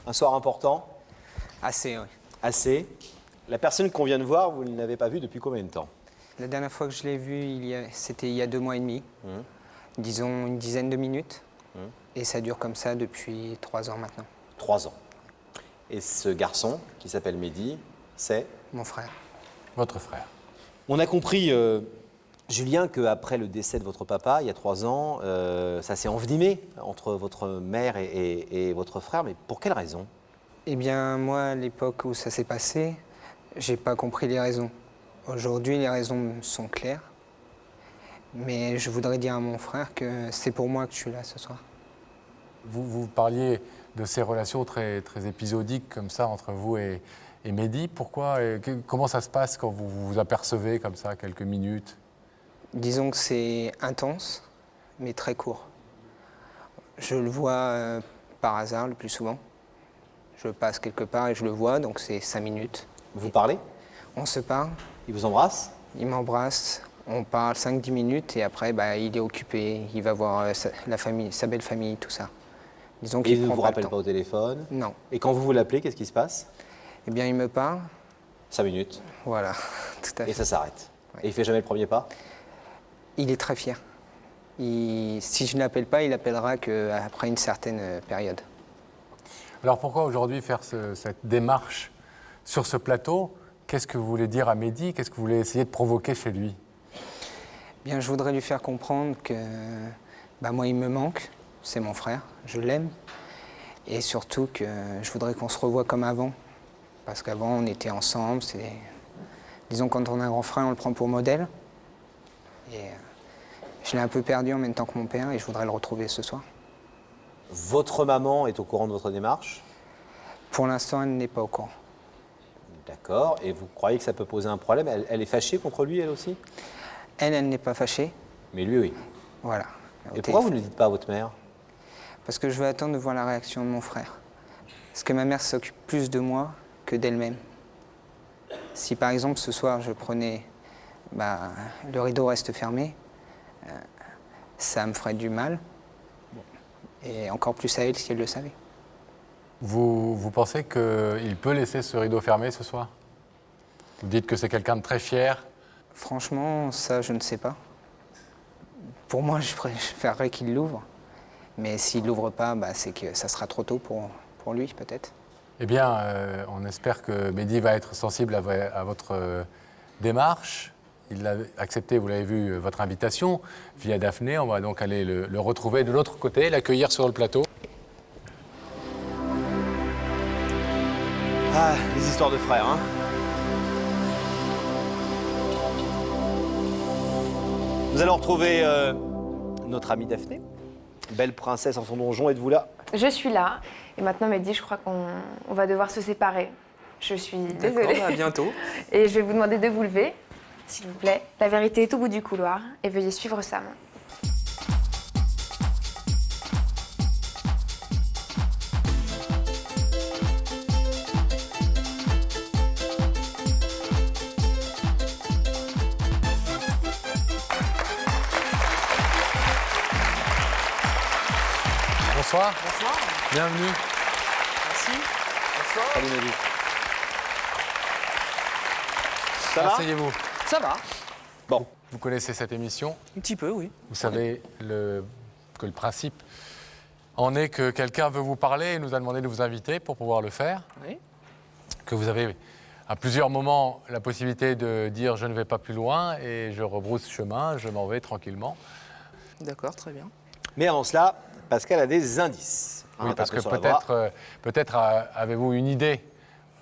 Un soir important? Assez, oui. Assez. La personne qu'on vient de voir, vous ne l'avez pas vue depuis combien de temps? La dernière fois que je l'ai vu, c'était il y a 2 mois et demi. Disons une dizaine de minutes. Et ça dure comme ça depuis 3 ans maintenant. 3 ans. Et ce garçon, qui s'appelle Mehdi, c'est? Mon frère. Votre frère. On a compris, Julien, qu'après le décès de votre papa, il y a 3 ans, ça s'est envenimé entre votre mère et votre frère. Mais pour quelle raison? Eh bien, moi, à l'époque où ça s'est passé, j'ai pas compris les raisons. Aujourd'hui, les raisons sont claires. Mais je voudrais dire à mon frère que c'est pour moi que je suis là ce soir. Vous parliez de ces relations très, très épisodiques comme ça entre vous et Mehdi. Pourquoi comment ça se passe quand vous vous apercevez comme ça, quelques minutes? Disons que c'est intense, mais très court. Je le vois par hasard le plus souvent. Je passe quelque part et je le vois, donc c'est 5 minutes. Vous parlez? On se parle, Il vous embrasse? il m'embrasse, on parle 5-10 minutes et après il est occupé, il va voir sa belle famille, tout ça. Disons Et qu'il il ne prend vous pas le rappelle temps. pas au téléphone? Non. Et quand vous l'appelez, qu'est-ce qui se passe? Eh bien, il me parle, 5 minutes. voilà, tout à Et fait. ça s'arrête. Ouais. Et il fait jamais le premier pas? Il est très fier. Si je ne l'appelle pas, il appellera qu'après une certaine période. Alors pourquoi aujourd'hui faire cette démarche sur ce plateau? Qu'est-ce que vous voulez dire à Mehdi? Qu'est-ce que vous voulez essayer de provoquer chez lui? Bien, je voudrais lui faire comprendre que moi, il me manque, c'est mon frère, je l'aime. Et surtout que je voudrais qu'on se revoie comme avant. Parce qu'avant, on était ensemble. Disons, quand on a un grand frère, on le prend pour modèle. Et je l'ai un peu perdu en même temps que mon père et je voudrais le retrouver ce soir. Votre maman est au courant de votre démarche? Pour l'instant, elle n'est pas au courant. D'accord. Et vous croyez que ça peut poser un problème? Elle est fâchée contre lui, elle aussi? Elle n'est pas fâchée. Mais lui, oui. Voilà. Et pourquoi vous ne le dites pas à votre mère? Parce que je veux attendre de voir la réaction de mon frère. Parce que ma mère s'occupe plus de moi que d'elle-même. Si par exemple ce soir je prenais, le rideau reste fermé, ça me ferait du mal. Et encore plus à elle si elle le savait. Vous pensez qu'il peut laisser ce rideau fermé ce soir? Vous dites que c'est quelqu'un de très fier. Franchement, ça je ne sais pas. Pour moi, je préférerais qu'il l'ouvre. Mais s'il ne l'ouvre pas, c'est que ça sera trop tôt pour lui, peut-être. Eh bien, on espère que Mehdi va être sensible à votre démarche. Il a accepté, vous l'avez vu, votre invitation via Daphné. On va donc aller le retrouver de l'autre côté, l'accueillir sur le plateau. Ah, les histoires de frères, hein. Nous allons retrouver notre amie Daphné. Belle princesse en son donjon, êtes-vous là? Je suis là. Et maintenant, Mehdi, je crois qu'on va devoir se séparer. Je suis désolée. D'accord, à bientôt. Et je vais vous demander de vous lever, s'il vous plaît. La vérité est au bout du couloir et veuillez suivre Sam. Bonsoir. Bonsoir. Bienvenue. Merci. Bonsoir. Salut Mehdi. Ça va? Asseyez-vous. Ça va? Bon. Vous connaissez cette émission. Un petit peu, oui. Vous savez que le principe en est que quelqu'un veut vous parler et nous a demandé de vous inviter pour pouvoir le faire. Oui. Que vous avez à plusieurs moments la possibilité de dire je ne vais pas plus loin et je rebrousse chemin, je m'en vais tranquillement. D'accord, très bien. Mais avant cela, Pascal a des indices. Oui, Un parce que tapon sur la voie. peut-être avez-vous une idée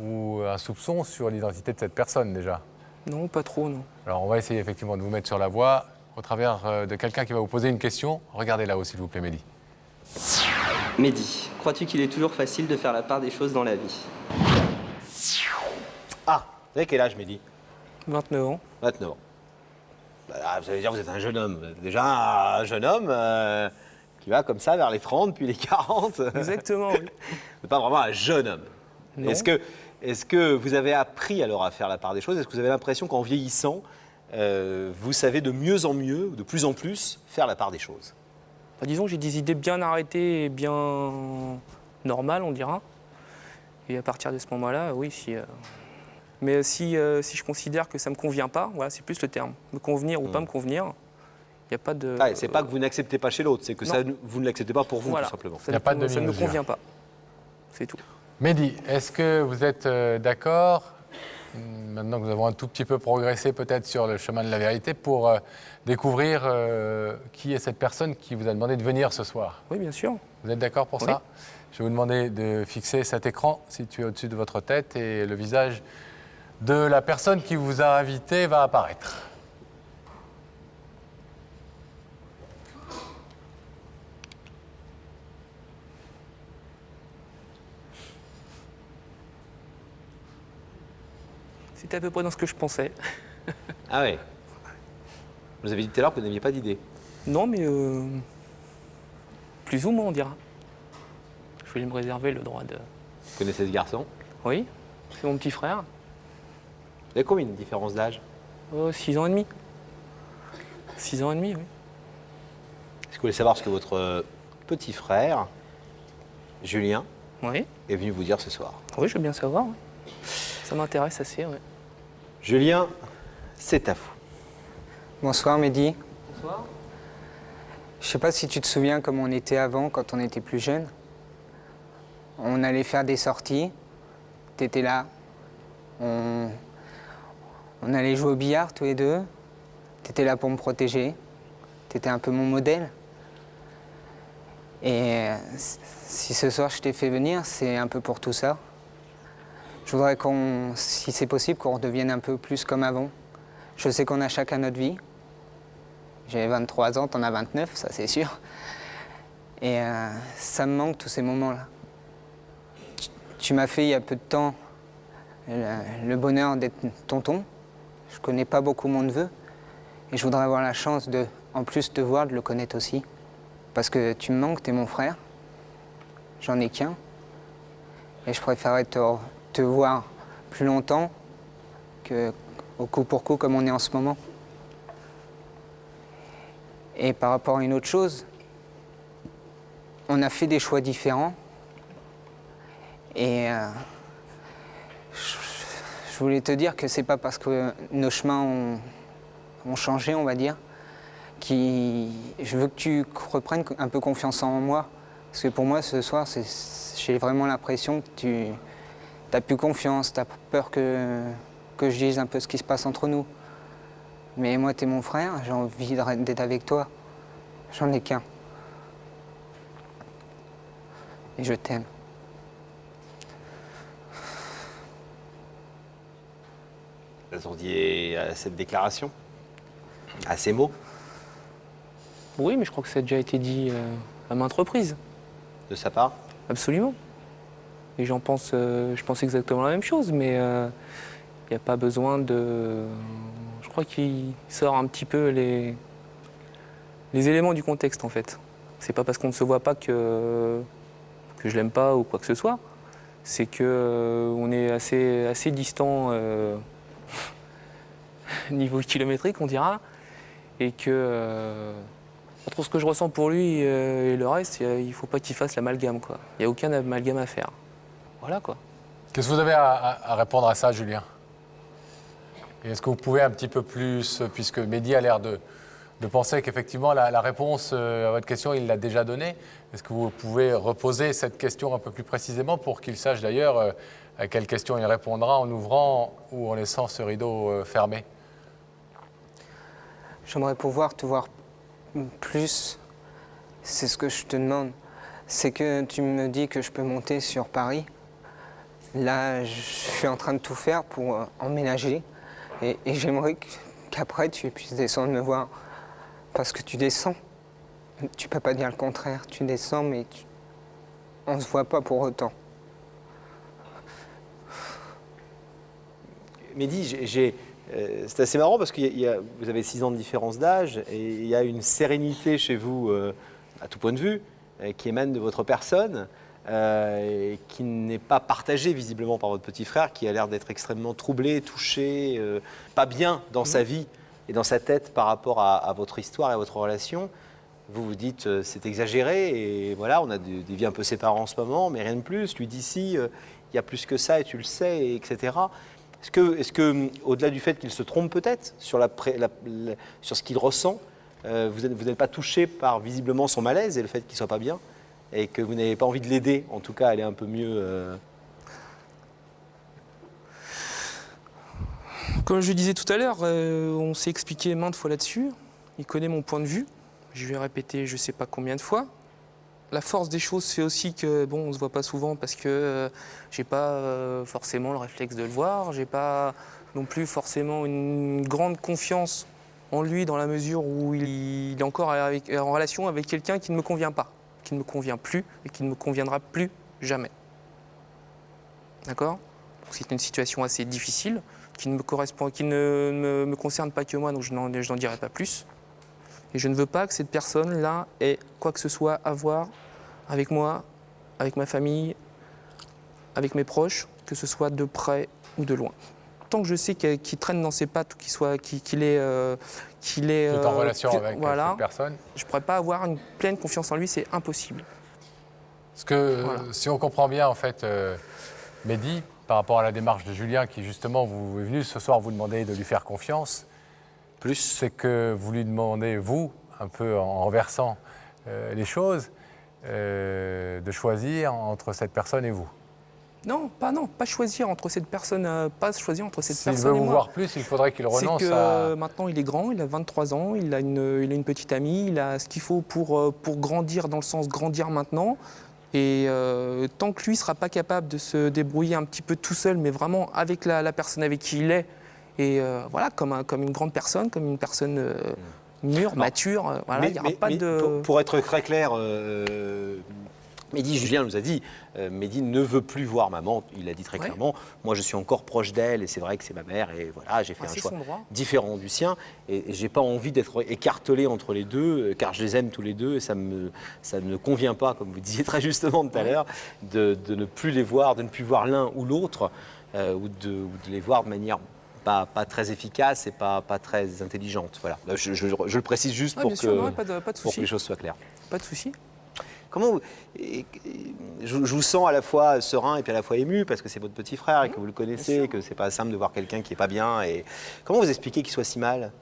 ou un soupçon sur l'identité de cette personne déjà. Non, pas trop, non. Alors on va essayer effectivement de vous mettre sur la voie au travers de quelqu'un qui va vous poser une question. Regardez là-haut s'il vous plaît, Mehdi. Mehdi, crois-tu qu'il est toujours facile de faire la part des choses dans la vie? Ah, vous avez quel âge, Mehdi? 29 ans. 29 ans. Ça veut dire que vous êtes un jeune homme. Vous êtes déjà un jeune homme qui va comme ça vers les 30, puis les 40. Exactement, oui. Vous n'êtes pas vraiment un jeune homme. Non. Est-ce que vous avez appris alors à faire la part des choses? Est-ce que vous avez l'impression qu'en vieillissant, vous savez de mieux en mieux, ou de plus en plus, faire la part des choses? Disons que j'ai des idées bien arrêtées et bien normales, on dira. Et à partir de ce moment-là, oui, mais si je considère que ça ne me convient pas, voilà, c'est plus le terme. Me convenir ou pas me convenir, il n'y a pas de... Ah, c'est pas que vous n'acceptez pas chez l'autre, c'est que non. ça, vous ne l'acceptez pas pour vous, Voilà. tout simplement. Ça Il y a ne pas de ça ne me demi-mesure. convient pas. C'est tout. Mehdi, est-ce que vous êtes d'accord, maintenant que nous avons un tout petit peu progressé peut-être sur le chemin de la vérité, pour découvrir qui est cette personne qui vous a demandé de venir ce soir? Oui, bien sûr. Vous êtes d'accord pour Oui. ça? Je vais vous demander de fixer cet écran situé au-dessus de votre tête et le visage de la personne qui vous a invité va apparaître. C'était à peu près dans ce que je pensais. Ah ouais. Vous avez dit tout à l'heure que vous n'aviez pas d'idée. Non, mais plus ou moins, on dira. Je voulais me réserver le droit de... Vous connaissez ce garçon? Oui, c'est mon petit frère. Vous avez combien de différence d'âge? 6 ans et demi. 6 ans et demi, oui. Est-ce que vous voulez savoir ce que votre petit frère, Julien, Oui, est venu vous dire ce soir? oui, je veux bien savoir. Oui. Ça m'intéresse assez, oui. Julien, c'est à vous. Bonsoir Mehdi. Bonsoir. Je sais pas si tu te souviens comment on était avant, quand on était plus jeune. On allait faire des sorties, t'étais là. On allait jouer au billard tous les deux. T'étais là pour me protéger. T'étais un peu mon modèle. Et si ce soir je t'ai fait venir, c'est un peu pour tout ça. Je voudrais si c'est possible, qu'on redevienne un peu plus comme avant. Je sais qu'on a chacun notre vie. J'ai 23 ans, t'en as 29, ça c'est sûr. Et ça me manque tous ces moments-là. Tu m'as fait il y a peu de temps le bonheur d'être tonton. Je connais pas beaucoup mon neveu. Et je voudrais avoir la chance de, en plus de voir, de le connaître aussi. Parce que tu me manques, t'es mon frère. J'en ai qu'un. Et je préférerais te voir plus longtemps qu'au coup pour coup comme on est en ce moment. Et par rapport à une autre chose, on a fait des choix différents. Et je voulais te dire que c'est pas parce que nos chemins ont changé, on va dire, je veux que tu reprennes un peu confiance en moi. Parce que pour moi, ce soir, j'ai vraiment l'impression que tu n'as plus confiance, tu as peur que je dise un peu ce qui se passe entre nous. Mais moi, tu es mon frère, j'ai envie d'être avec toi. J'en ai qu'un. Et je t'aime. Vous attendiez à cette déclaration? À ces mots? Oui, mais je crois que ça a déjà été dit à maintes reprises. De sa part? Absolument. Et je pense exactement la même chose, mais il n'y a pas besoin de... Je crois qu'il sort un petit peu les éléments du contexte, en fait. C'est pas parce qu'on ne se voit pas que je l'aime pas ou quoi que ce soit. C'est que on est assez distant niveau kilométrique, on dira, et que entre ce que je ressens pour lui et le reste, il faut pas qu'il fasse l'amalgame, quoi. Il n'y a aucun amalgame à faire. Voilà, quoi. Qu'est-ce que vous avez à répondre à ça, Julien? Et est-ce que vous pouvez un petit peu plus, puisque Mehdi a l'air de penser qu'effectivement la réponse à votre question, il l'a déjà donnée, est-ce que vous pouvez reposer cette question un peu plus précisément pour qu'il sache d'ailleurs à quelle question il répondra en ouvrant ou en laissant ce rideau fermé? J'aimerais pouvoir te voir plus. C'est ce que je te demande. C'est que tu me dis que je peux monter sur Paris. Là, je suis en train de tout faire pour emménager. Et j'aimerais qu'après, tu puisses descendre me voir. Parce que tu descends. Tu peux pas dire le contraire. Tu descends, mais on ne se voit pas pour autant. Mehdi, c'est assez marrant parce que vous avez 6 ans de différence d'âge et il y a une sérénité chez vous, à tout point de vue, qui émane de votre personne et qui n'est pas partagée visiblement par votre petit frère qui a l'air d'être extrêmement troublé, touché, pas bien dans sa vie et dans sa tête par rapport à votre histoire et à votre relation. Vous vous dites c'est exagéré et voilà, on a des vies un peu séparées en ce moment, mais rien de plus. Lui dit si, il y a plus que ça et tu le sais, etc. Est-ce que au-delà du fait qu'il se trompe peut-être sur, sur ce qu'il ressent, vous n'êtes pas touché par visiblement son malaise et le fait qu'il ne soit pas bien et que vous n'avez pas envie de l'aider, en tout cas, à aller un peu mieux Comme je disais tout à l'heure, on s'est expliqué maintes fois là-dessus. Il connaît mon point de vue. Je lui ai répété je ne sais pas combien de fois. La force des choses fait aussi que, bon, on ne se voit pas souvent parce que j'ai pas forcément le réflexe de le voir. J'ai pas non plus forcément une grande confiance en lui dans la mesure où il est encore en relation avec quelqu'un qui ne me convient pas, qui ne me convient plus et qui ne me conviendra plus jamais. D'accord ? C'est une situation assez difficile qui ne me correspond, qui ne me concerne pas que moi, donc je n'en dirai pas plus. Et je ne veux pas que cette personne-là ait quoi que ce soit à voir avec moi, avec ma famille, avec mes proches, que ce soit de près ou de loin. Tant que je sais qu'il traîne dans ses pattes ou qu'il est en relation avec voilà, cette personne. Je ne pourrais pas avoir une pleine confiance en lui, c'est impossible. Parce que Voilà. si on comprend bien, en fait, Mehdi, par rapport à la démarche de Julien, qui justement vous est venu ce soir vous demander de lui faire confiance, plus c'est que vous lui demandez, vous, un peu en renversant les choses, de choisir entre cette personne et vous. Non, pas choisir entre cette personne, pas choisir entre cette S'il personne veut et vous moi. voir plus, il faudrait qu'il renonce C'est que à... maintenant il est grand, il a 23 ans, il a une petite amie, il a ce qu'il faut pour grandir, dans le sens grandir maintenant. Et tant que lui ne sera pas capable de se débrouiller un petit peu tout seul, mais vraiment avec la personne avec qui il est, et voilà, comme une grande personne, comme une personne mûre, mature, voilà, il n'y aura pas de... Pour être très clair, Mehdi, Julien nous a dit, Mehdi ne veut plus voir maman, il l'a dit très Ouais. clairement. Moi, je suis encore proche d'elle et c'est vrai que c'est ma mère et voilà, j'ai fait un c'est choix son droit. différent du sien et j'ai pas envie d'être écartelé entre les deux, car je les aime tous les deux et ça ne convient pas, comme vous disiez très justement tout à l'heure, de ne plus les voir, de ne plus voir l'un ou l'autre, ou de les voir de manière pas très efficace et pas très intelligente. Voilà. Je le précise juste Ah, pour bien sûr, non, pas de pour que souci. les choses soient claires. Pas de souci. Comment je vous sens à la fois serein et puis à la fois ému parce que c'est votre petit frère et que vous le connaissez, et que c'est pas simple de voir quelqu'un qui est pas bien. Et comment vous expliquez qu'il soit si mal?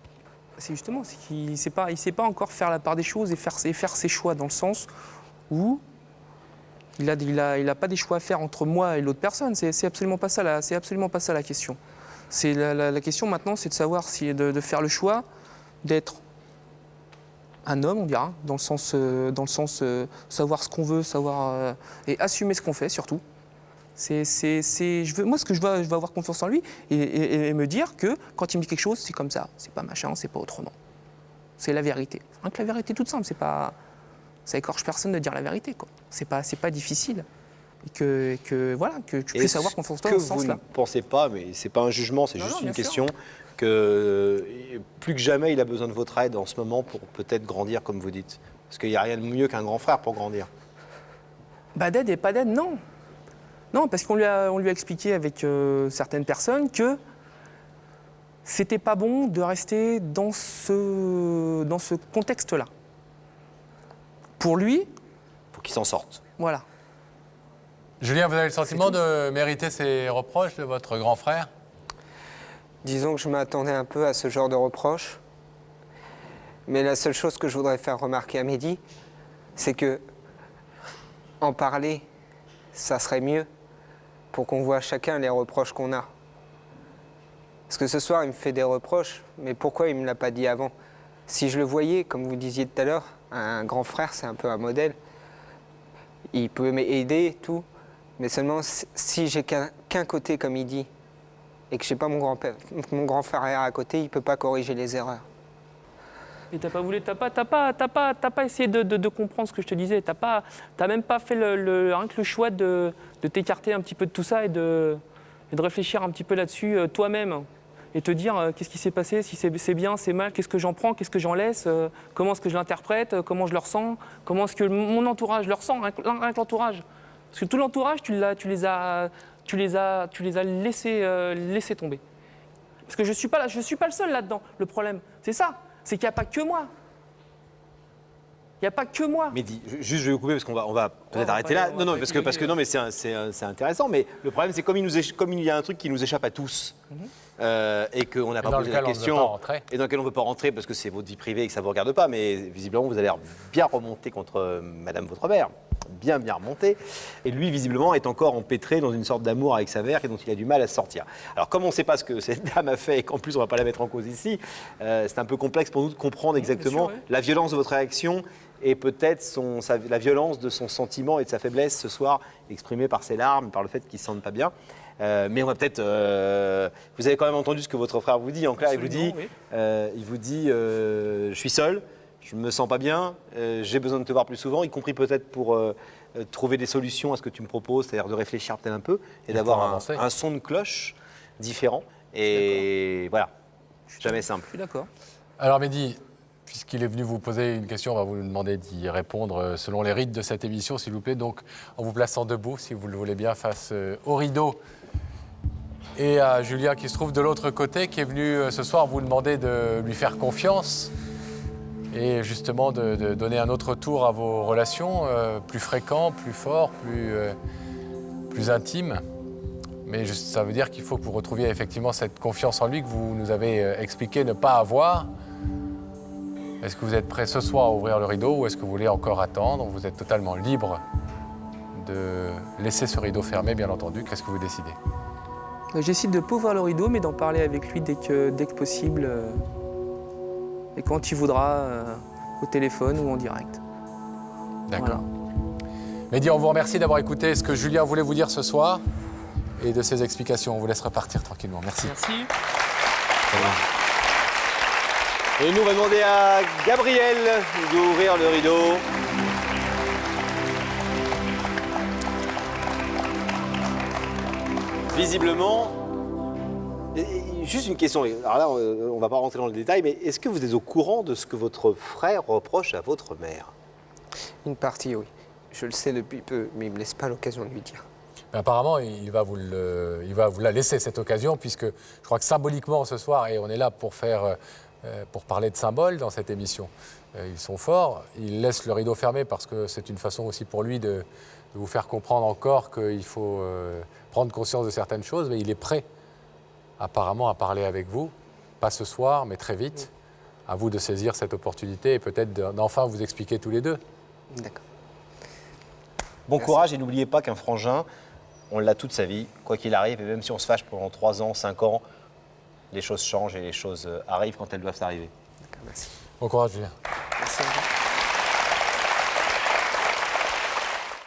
C'est justement, c'est qu'il ne sait pas encore faire la part des choses et faire ses choix, dans le sens où il a pas des choix à faire entre moi et l'autre personne. C'est absolument pas ça la question. C'est la question maintenant, c'est de savoir de faire le choix d'être un homme, on dira, dans le sens savoir ce qu'on veut, savoir et assumer ce qu'on fait surtout. Moi, ce que je veux avoir confiance en lui et me dire que quand il me dit quelque chose, c'est comme ça, c'est pas machin, c'est pas autrement. C'est la vérité. Rien que la vérité toute simple, ça écorche personne de dire la vérité, quoi. C'est pas difficile. Et que voilà, que tu puisses avoir confiance en toi dans ce Que vous ne sens-là. pensez pas, mais c'est pas un jugement, c'est Non, juste non, une bien sûr. question, que plus que jamais il a besoin de votre aide en ce moment pour peut-être grandir comme vous dites. Parce qu'il n'y a rien de mieux qu'un grand frère pour grandir. Bah d'aide et pas d'aide, non. Non, parce qu'on lui a expliqué avec certaines personnes que c'était pas bon de rester dans ce contexte-là. Pour lui, Pour qu'il s'en sorte. voilà. Julien, vous avez le sentiment de mériter ces reproches de votre grand frère? Disons que je m'attendais un peu à ce genre de reproches. Mais la seule chose que je voudrais faire remarquer à Mehdi, c'est que en parler, ça serait mieux pour qu'on voit chacun les reproches qu'on a. Parce que ce soir, il me fait des reproches, mais pourquoi il ne me l'a pas dit avant? Si je le voyais, comme vous disiez tout à l'heure, un grand frère, c'est un peu un modèle. Il peut m'aider, tout. Mais seulement si j'ai qu'un côté, comme il dit, et que je n'ai pas mon grand frère à côté, il ne peut pas corriger les erreurs. Et t'as pas essayé de comprendre ce que je te disais. T'as même pas fait rien que le choix de t'écarter un petit peu de tout ça et de réfléchir un petit peu là-dessus toi-même. Et te dire qu'est-ce qui s'est passé, si c'est bien, c'est mal, qu'est-ce que j'en prends, qu'est-ce que j'en laisse, comment est-ce que je l'interprète, comment je le ressens, comment est-ce que mon entourage le ressent, rien que l'entourage. Parce que tout l'entourage, tu les as laissés tomber. Parce que je suis pas le seul là-dedans. Le problème, c'est ça, c'est qu'il n'y a pas que moi. Il n'y a pas que moi. Mehdi, juste je vais vous couper parce qu'on va peut-être on va arrêter pas là. y- on Non, va non, pas parce que non, mais c'est intéressant. Mais le problème, c'est comme il y a un truc qui nous échappe à tous et qu'on n'a pas dans posé lequel la on ne veut question pas rentrer. et dans lequel on ne veut pas rentrer parce que c'est votre vie privée et que ça ne vous regarde pas. Mais visiblement, vous avez l'air bien remonté contre Madame votre mère. Bien remonté. Et lui, visiblement, est encore empêtré dans une sorte d'amour avec sa mère et dont il a du mal à se sortir. Alors, comme on ne sait pas ce que cette dame a fait et qu'en plus, on ne va pas la mettre en cause ici, c'est un peu complexe pour nous de comprendre exactement sûr, ouais. la violence de votre réaction et peut-être la violence de son sentiment et de sa faiblesse ce soir, exprimée par ses larmes, par le fait qu'il ne se sente pas bien. Mais on va peut-être... vous avez quand même entendu ce que votre frère vous dit. En clair, Absolument, il vous dit je suis seul, je ne me sens pas bien, j'ai besoin de te voir plus souvent, y compris peut-être pour trouver des solutions à ce que tu me proposes, c'est-à-dire de réfléchir peut-être un peu et Et d'avoir pouvoir avancer. un son de cloche différent. Et voilà, jamais simple. Je suis d'accord. Alors Mehdi, puisqu'il est venu vous poser une question, on va vous demander d'y répondre selon les rites de cette émission, s'il vous plaît. Donc en vous plaçant debout, si vous le voulez bien, face au rideau. Et à Julien qui se trouve de l'autre côté, qui est venu ce soir vous demander de lui faire confiance et justement de donner un autre tour à vos relations, plus fréquents, plus forts, plus intimes. Mais ça veut dire qu'il faut que vous retrouviez effectivement cette confiance en lui que vous nous avez expliqué ne pas avoir. Est-ce que vous êtes prêt ce soir à ouvrir le rideau ou est-ce que vous voulez encore attendre? Vous êtes totalement libre de laisser ce rideau fermé, bien entendu. Qu'est-ce que vous décidez? J'essaie de ne pas ouvrir le rideau, mais d'en parler avec lui dès que possible. Et quand il voudra, au téléphone ou en direct. D'accord. Voilà. Mehdi, on vous remercie d'avoir écouté ce que Julien voulait vous dire ce soir et de ses explications. On vous laisse repartir tranquillement. Merci. Merci. Et nous, on va demander à Gabriel d'ouvrir le rideau. Visiblement, juste une question, alors là on ne va pas rentrer dans le détail, mais est-ce que vous êtes au courant de ce que votre frère reproche à votre mère? Une partie, oui. Je le sais depuis peu, mais il ne me laisse pas l'occasion de lui dire. Mais apparemment, il va vous la laisser cette occasion, puisque je crois que symboliquement ce soir, et on est là pour parler de symboles dans cette émission, ils sont forts. Il laisse le rideau fermé parce que c'est une façon aussi pour lui de vous faire comprendre encore qu'il faut prendre conscience de certaines choses, mais il est prêt apparemment à parler avec vous, pas ce soir, mais très vite. À vous de saisir cette opportunité et peut-être d'enfin vous expliquer tous les deux. D'accord. Bon Merci. courage et n'oubliez pas qu'un frangin, on l'a toute sa vie, quoi qu'il arrive, et même si on se fâche pendant 3 ans, 5 ans, les choses changent et les choses arrivent quand elles doivent arriver. D'accord, merci. Bon courage, Julien.